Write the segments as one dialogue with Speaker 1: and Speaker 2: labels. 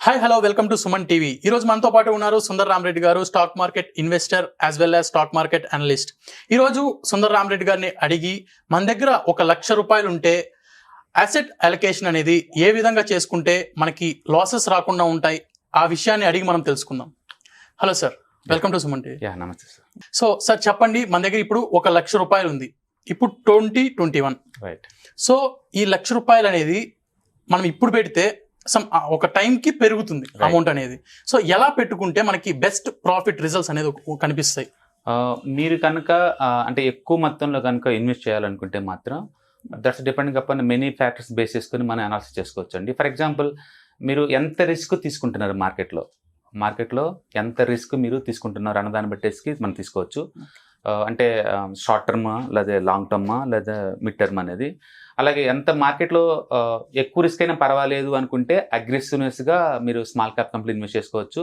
Speaker 1: Hi hello welcome to Suman TV. ఈ రోజు మనతో పాటు ఉన్నారు సుందర్రామరెడ్డి గారు, stock market investor as well as stock market analyst. ఈ రోజు సుందర్రామరెడ్డి గారిని అడిగి మన దగ్గర ₹1,00,000 ఉంటే అసెట్ అలొకేషన్ అనేది ఏ విధంగా చేసుకుంటే మనకి లాసెస్ రాకుండా ఉంటాయి, ఆ విషయాన్ని అడిగి మనం తెలుసుకుందాం. Hello sir, welcome to Suman TV.
Speaker 2: నమస్తే సార్.
Speaker 1: సో సార్ చెప్పండి, మన దగ్గర ఇప్పుడు ₹1,00,000 ఉంది. ఇప్పుడు 2021
Speaker 2: రైట్.
Speaker 1: సో ఈ ₹1,00,000 అనేది మనం ఇప్పుడు పెడితే ఒక టైంకి పెరుగుతుంది అమౌంట్ అనేది. సో ఎలా పెట్టుకుంటే మనకి బెస్ట్ ప్రాఫిట్ రిజల్ట్స్ అనేది కనిపిస్తాయి?
Speaker 2: మీరు కనుక అంటే ఎక్కువ మొత్తంలో కనుక ఇన్వెస్ట్ చేయాలనుకుంటే మాత్రం that's depending upon many factors base చేసుకుని మనం అనాలిసిస్ చేసుకోవచ్చు అండి. ఫర్ ఎగ్జాంపుల్, మీరు ఎంత రిస్క్ తీసుకుంటున్నారు మార్కెట్లో ఎంత రిస్క్ మీరు తీసుకుంటున్నారు అన్నదాన్ని బట్టేసి మనం తీసుకోవచ్చు. అంటే షార్ట్ టర్మా లేదా లాంగ్ టర్మా లేదా మిడ్ టర్మ్ అనేది. అలాగే ఎంత మార్కెట్లో ఎక్కువ రిస్క్ అయినా పర్వాలేదు అనుకుంటే అగ్రెసివ్నెస్గా మీరు స్మాల్ క్యాప్ కంపెనీ ఇన్వెస్ట్ చేసుకోవచ్చు.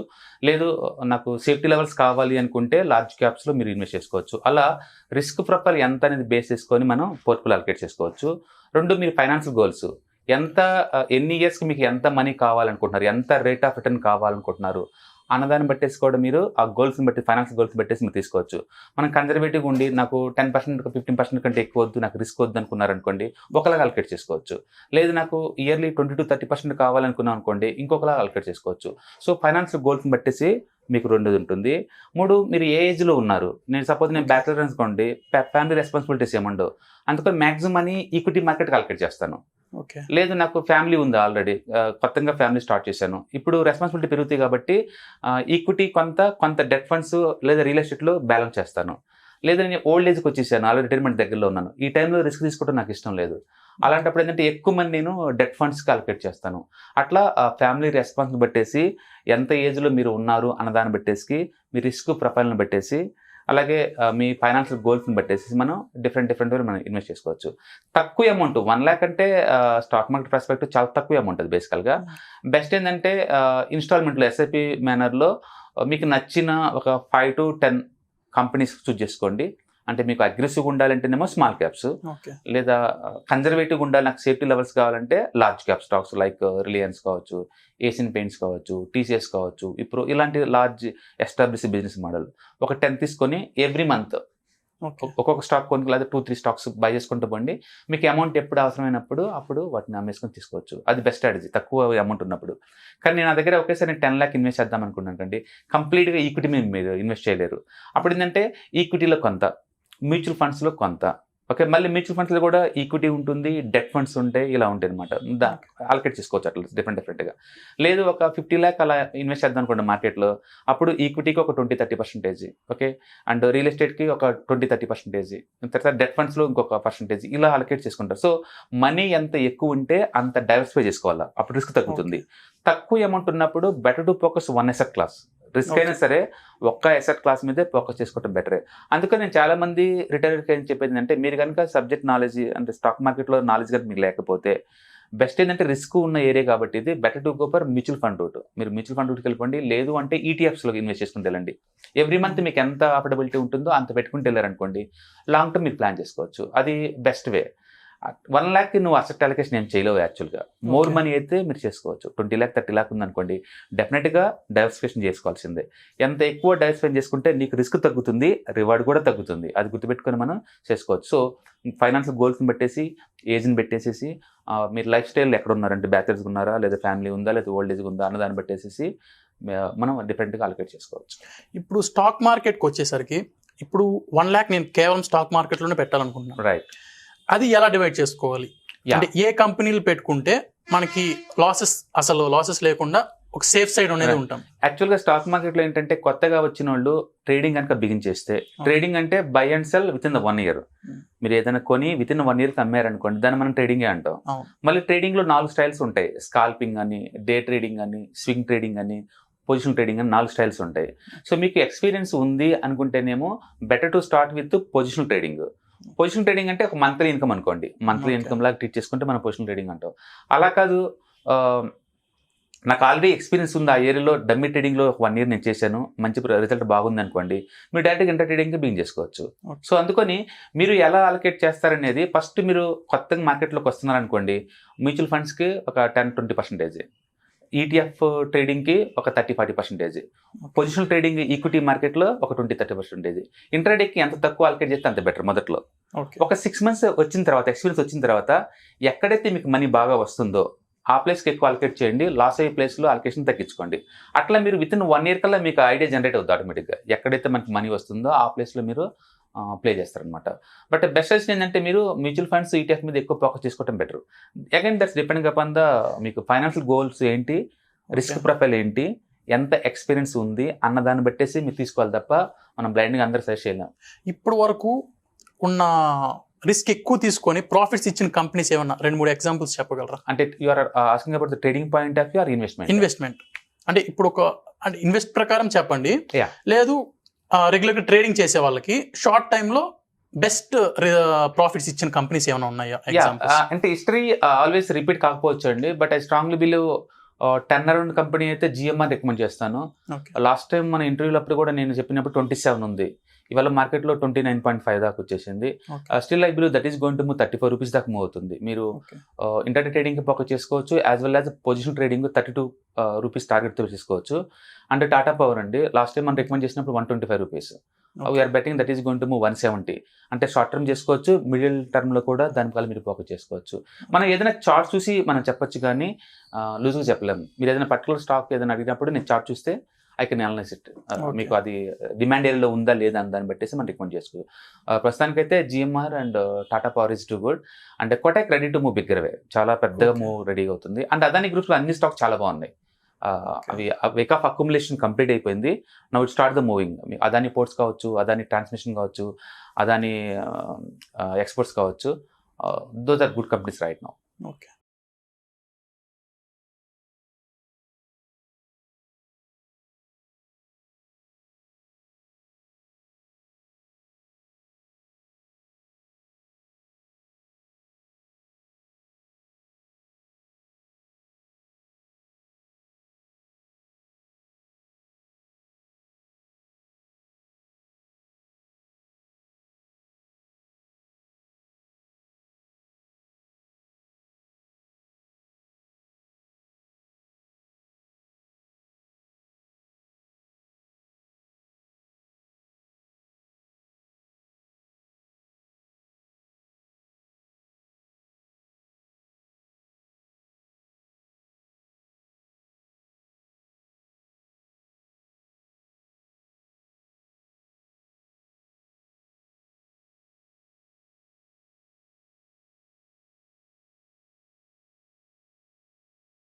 Speaker 2: లేదు నాకు సేఫ్టీ లెవెల్స్ కావాలి అనుకుంటే లార్జ్ క్యాప్స్లో మీరు ఇన్వెస్ట్ చేసుకోవచ్చు. అలా రిస్క్ ప్రొఫైల్ ఎంత అనేది బేస్ చేసుకొని మనం పోర్ట్ఫోలియో అలొకేట్ చేసుకోవచ్చు. రెండు, మీరు ఫైనాన్షియల్ గోల్స్ ఎన్ని ఇయర్స్కి మీకు ఎంత మనీ కావాలనుకుంటున్నారు, ఎంత రేట్ ఆఫ్ రిటర్న్ కావాలనుకుంటున్నారు అన్నదాన్ని బట్టేసి కూడా మీరు ఆ గోల్స్ని బట్టి ఫైనాన్షియల్ గోల్స్ బట్టేసి మీరు తీసుకోవచ్చు. మనం కన్జర్వేటివ్గా ఉండి నాకు 10% 15% కంటే ఎక్కువ వద్దు, నాకు రిస్క్ వద్దు అనుకున్నారనుకోండి, ఒకలాగా అలొకేట్ చేసుకోవచ్చు. లేదు నాకు ఇయర్లీ 20 to 30% కావాలనుకున్నాం అనుకోండి, ఇంకొకలాగా అలొకేట్ చేసుకోవచ్చు. సో ఫైనాన్షియల్ గోల్స్ని బట్టేసి మీకు రెండోది ఉంటుంది. మూడు, మీరు ఏ ఏజ్లో ఉన్నారు. నేను బ్యాచిలర్ అనుకోండి, ఫ్యామిలీ రెస్పాన్సిబిలిటీస్ ఏముండవు, అందుకని మ్యాక్సిమం అని ఈక్విటీ మార్కెట్కి అలొకేట్ చేస్తాను. లేదు నాకు ఫ్యామిలీ ఉంది, ఆల్రెడీ కొత్తగా ఫ్యామిలీ స్టార్ట్ చేశాను, ఇప్పుడు రెస్పాన్సిబిలిటీ పెరుగుతాయి కాబట్టి ఈక్విటీ కొంత డెట్ ఫండ్స్ లేదా రియల్ ఎస్టేట్లో బ్యాలెన్స్ చేస్తాను. లేదా నేను ఓల్డ్ ఏజ్కి వచ్చేసాను, ఆల్రెడీ రిటైర్మెంట్ దగ్గరలో ఉన్నాను, ఈ టైంలో రిస్క్ తీసుకోవడం నాకు ఇష్టం లేదు, అలాంటప్పుడు ఏంటంటే ఎక్కువ మంది నేను డెట్ ఫండ్స్కి అలొకేట్ చేస్తాను. అట్లా ఫ్యామిలీ రెస్పాన్సిబిలిటీ బట్టేసి ఎంత ఏజ్లో మీరు ఉన్నారు అన్నదాన్ని బట్టేసి మీ రిస్క్ ప్రొఫైల్ని బట్టేసి అలాగే మీ ఫైనాన్షియల్ గోల్స్ని బట్టేసి మనం డిఫరెంట్ వేలు మనం ఇన్వెస్ట్ చేసుకోవచ్చు. తక్కువ అమౌంట్ 1 lakh అంటే స్టాక్ మార్కెట్ పర్స్పెక్టివ్ చాలా తక్కువ అమౌంట్ అది బేసికల్గా. బెస్ట్ ఏంటంటే ఇన్స్టాల్మెంట్లో ఎస్ఐపి మేనర్లో మీకు నచ్చిన ఒక 5 to 10 కంపెనీస్ చూస్ చేసుకోండి. అంటే మీకు అగ్రెసివ్గా ఉండాలంటేనేమో స్మాల్ క్యాప్స్, లేదా కన్జర్వేటివ్గా ఉండాలి నాకు సేఫ్టీ లెవెల్స్ కావాలంటే large cap stocks like Reliance కావచ్చు, ఏషియన్ పెయింట్స్ కావచ్చు, టీసీఎస్ కావచ్చు, ఇప్పుడు ఇలాంటి లార్జ్ ఎస్టాబ్లిష్ బిజినెస్ మోడల్ ఒక 10 తీసుకొని ఎవ్రీ మంత్ ఒక్కొక్క స్టాక్ కొని లేదా 2-3 స్టాక్స్ బై చేసుకుంటూ పోండి. మీకు అమౌంట్ ఎప్పుడు అవసరమైనప్పుడు అప్పుడు వాటిని అమ్మేసుకొని తీసుకోవచ్చు. అది బెస్ట్ స్ట్రాటజీ తక్కువ అమౌంట్ ఉన్నప్పుడు. కానీ నా దగ్గర ఒకేసారి నేను 10 lakh ఇన్వెస్ట్ చేద్దాం అనుకున్నాను కండి, కంప్లీట్గా ఈక్విటీ మీరు ఇన్వెస్ట్ చేయలేరు. అప్పుడు ఏంటంటే ఈక్విటీలో కొంత, మ్యూచువల్ ఫండ్స్లో కొంత, ఓకే, మళ్ళీ మ్యూచువల్ ఫండ్స్లో కూడా ఈక్విటీ ఉంటుంది, డెట్ ఫండ్స్ ఉంటాయి, ఇలా ఉంటాయి అనమాట. అలొకేట్ చేసుకోవచ్చు అట్లా డిఫరెంట్గా. లేదు ఒక 50 lakh అలా ఇన్వెస్ట్ చేద్దాం అనుకోండి మార్కెట్లో, అప్పుడు ఈక్విటీకి ఒక 20-30%, ఓకే, అండ్ రియల్ ఎస్టేట్కి ఒక 20-30%, తర్వాత డెట్ ఫండ్స్లో ఇంకొక పర్సంటేజ్, ఇలా అలొకేట్ చేసుకుంటారు. సో మనీ ఎంత ఎక్కువ ఉంటే అంత డైవర్సిఫై చేసుకోవాలా, అప్పుడు రిస్క్ తగ్గుతుంది. తక్కువ అమౌంట్ ఉన్నప్పుడు better to focus 1 asset class. Risk అయినా సరే ఒక్క అసెట్ క్లాస్ మీదే ఫోకస్ చేసుకోవడం బెటరే. అందుకని నేను చాలా మంది రిటైర్కి ఏం చెప్పేది అంటే, మీరు కనుక సబ్జెక్ట్ నాలెడ్జ్ అంటే స్టాక్ మార్కెట్లో నాలెడ్జ్ కనుక మీకు లేకపోతే బెస్ట్ ఏంటంటే రిస్క్ ఉన్న ఏరియా కాబట్టి ఇది better to go for mutual fund route. మీరు మ్యూచువల్ ఫండ్ రూట్కి వెళ్ళిపోండి, లేదు అంటే ఈటీఎఫ్స్లో ఇన్వెస్ట్ చేసుకుంటూ వెళ్ళండి. ఎవ్రీ మంత్ మీకు ఎంత అఫోర్డబిలిటీ ఉంటుందో అంత పెట్టుకుంటూ వెళ్ళారనుకోండి, లాంగ్ టర్మ్ మీరు ప్లాన్ చేసుకోవచ్చు. అది బెస్ట్ వే. 1 lakh నువ్వు అసెట్ అలొకేషన్ ఏం చేయలేవు యాక్చువల్గా. మోర్ మనీ అయితే మీరు చేసుకోవచ్చు. 20 lakh 30 lakh ఉందనుకోండి, డెఫినెట్గా డైవర్సిఫికేషన్ చేసుకోవాల్సిందే. ఎంత ఎక్కువ డైవర్సిఫై చేసుకుంటే నీకు రిస్క్ తగ్గుతుంది, రివార్డ్ కూడా తగ్గుతుంది. అది గుర్తుపెట్టుకొని మనం చేసుకోవచ్చు. సో ఫైనాన్షియల్ గోల్స్ని పెట్టేసి, ఏజ్ని పెట్టేసేసి, మీరు లైఫ్ స్టైల్ ఎక్కడ ఉన్నారంటే బ్యాచిలర్స్ ఉన్నారా, లేదా ఫ్యామిలీ ఉందా, లేదా ఓల్డ్ ఏజ్ ఉందా అన్నదాన్ని పెట్టేసి మనం డిఫరెంట్గా అలొకేట్ చేసుకోవచ్చు.
Speaker 1: ఇప్పుడు స్టాక్ మార్కెట్కి వచ్చేసరికి ఇప్పుడు 1 lakh నేను కేవలం స్టాక్ మార్కెట్లోనే పెట్టాలనుకుంటున్నాను.
Speaker 2: రైట్.
Speaker 1: అది ఎలా డివైడ్ చేసుకోవాలి? అంటే ఏ కంపెనీలు పెట్టుకుంటే మనకి లాసెస్ లేకుండా ఒక సేఫ్ సైడ్ అనేది ఉంటాం?
Speaker 2: యాక్చువల్గా స్టాక్ మార్కెట్లో ఏంటంటే కొత్తగా వచ్చిన వాళ్ళు ట్రేడింగ్ కనుక బిగిన్ చేస్తే, ట్రేడింగ్ అంటే by and cell with in the 1 year. మీరు ఏదైనా కొని విత్ ఇన్ 1 year అమ్మారనుకోండి, దాన్ని మనం ట్రేడింగే అంటాం. మళ్ళీ ట్రేడింగ్లో 4 స్టైల్స్ ఉంటాయి. స్కాల్పింగ్ అని, డే ట్రేడింగ్ అని, స్వింగ్ ట్రేడింగ్ అని, పొజిషన్ ట్రేడింగ్ అని 4 స్టైల్స్ ఉంటాయి. సో మీకు ఎక్స్పీరియన్స్ ఉంది అనుకుంటేనేమో better to start with position trading. Position trading అంటే ఒక మంత్లీ ఇన్కమ్ అనుకోండి, మంత్లీ ఇన్కమ్ లాగా ట్రీట్ చేసుకుంటే మనం పొజిషన్ ట్రేడింగ్ అంటాం. అలా కాదు, నాకు ఆల్రెడీ ఎక్స్పీరియన్స్ ఉంది ఆ ఏరియాలో, డమ్మీ ట్రేడింగ్లో 1 year నేను చేశాను, మంచి రిజల్ట్ బాగుంది అనుకోండి, మీరు డైరెక్ట్గా ఇంటర్ ట్రేడింగ్కి బిగిన్ చేసుకోవచ్చు. సో అందుకని మీరు ఎలా అలొకేట్ చేస్తారనేది, ఫస్ట్ మీరు కొత్తగా మార్కెట్లోకి వస్తున్నారనుకోండి, మ్యూచువల్ ఫండ్స్కి ఒక 10-20%, ETF ట్రేడింగ్కి ఒక 30-40%, పొజిషనల్ ట్రేడింగ్ ఈక్విటీ మార్కెట్లో ఒక 20-30%, ఇంట్రాడేకి ఎంత తక్కువ అలకేట్ చేస్తే అంత బెటర్ మొదట్లో. ఒక 6 months వచ్చిన తర్వాత, ఎక్స్పీరియన్స్ వచ్చిన తర్వాత ఎక్కడైతే మీకు మనీ బాగా వస్తుందో ఆ ప్లేస్కి ఎక్కువ అలకేట్ చేయండి, లాస్ అయ్యే ప్లేస్లో అలకేషన్ తగ్గించుకోండి. అట్లా మీరు వితిన్ 1 year కల్లా మీకు ఐడియా జనరేట్ అవుతుంది ఆటోమేటిక్గా. ఎక్కడైతే మనకి మనీ వస్తుందో ఆ ప్లేస్లో మీరు ప్లే చేస్తారనమాట. బట్ బెస్ట్ సజెషన్ ఏంటంటే మీరు మ్యూచువల్ ఫండ్స్, ETF మీద ఎక్కువ ఫోకస్ చేసుకోవడం better. Again that's depending upon the మీకు ఫైనాన్షియల్ గోల్స్ ఏంటి, రిస్క్ ప్రొఫైల్ ఏంటి, ఎంత ఎక్స్పీరియన్స్ ఉంది అన్న దాన్ని బట్టేసి మీరు తీసుకోవాలి తప్ప మనం బ్లైండ్గా అందరూ సజెస్ట్ చేయలేం.
Speaker 1: ఇప్పుడు వరకు ఉన్న రిస్క్ ఎక్కువ తీసుకొని ప్రాఫిట్స్ ఇచ్చిన కంపెనీస్ ఏమన్నా 2-3 ఎగ్జాంపుల్స్ చెప్పగలరా?
Speaker 2: అంటే you are asking about the trading point of view or
Speaker 1: investment అంటే ఇప్పుడు అంటే ఇన్వెస్ట్ ప్రకారం చెప్పండి.
Speaker 2: Yeah.
Speaker 1: లేదు రెగ్యులర్గా ట్రేడింగ్ చేసే వాళ్ళకి షార్ట్ టైంలో బెస్ట్ ప్రాఫిట్స్ ఇచ్చిన కంపెనీస్ ఏమైనా ఉన్నాయా?
Speaker 2: అంటే హిస్టరీ ఆల్వేస్ రిపీట్ కాకపోవచ్చు అండి, but I strongly believe turn around company అయితే జిఎంఆర్ రికమెండ్ చేస్తాను. లాస్ట్ టైం మన ఇంటర్వ్యూలో అప్పుడు కూడా నేను చెప్పినప్పుడు 27 ఉంది, ఇవాళ మార్కెట్లో 29.5 దాకా వచ్చేసింది. Still I believe that is going to move 34 rupees దాకా మూవ్ అవుతుంది. మీరు ఇంటర్డే ట్రేడింగ్కి ఫోకస్ చేసుకోవచ్చు, as well as position trading 32 rupees టార్గెట్తో చేసుకోవచ్చు. అండ్ టాటా పవర్ అండి, లాస్ట్ టైం మనం రికమెండ్ చేసినప్పుడు 125 rupees, we're betting that is going to move 170. అంటే షార్ట్ టర్మ్ చేసుకోవచ్చు, మిడిల్ టర్మ్లో కూడా దానివల్ల మీరు ఫోకస్ చేసుకోవచ్చు. మనం ఏదైనా చార్ట్ చూసి మనం చెప్పొచ్చు కానీ లూజ్గా చెప్పలేము. మీరు ఏదైనా పర్టికులర్ స్టాక్ ఏదైనా అడిగినప్పుడు నేను చార్ట్ చూస్తే ఐ కెన్ అనలైజ్ ఇట్, మీకు అది డిమాండ్ ఏరియాలో ఉందా లేదా అని దాన్ని బట్టేసి మనం రికమెండ్ చేసుకోవచ్చు. ప్రస్తుతానికైతే GMR and Tata power is too good. And Kotak ready to move bigger వే, చాలా పెద్దగా మూవ్ రెడీగా అవుతుంది. అండ్ అదాని గ్రూప్స్లో అన్ని స్టాక్ చాలా బాగున్నాయి. అవి వేక్ ఆఫ్ అక్యుములేషన్ కంప్లీట్ అయిపోయింది. Now it start the moving. Adani Ports కావచ్చు, అదాని ట్రాన్స్మిషన్ కావచ్చు, అదాని ఎక్స్పోర్ట్స్ కావచ్చు, those are good companies right now.
Speaker 1: Okay.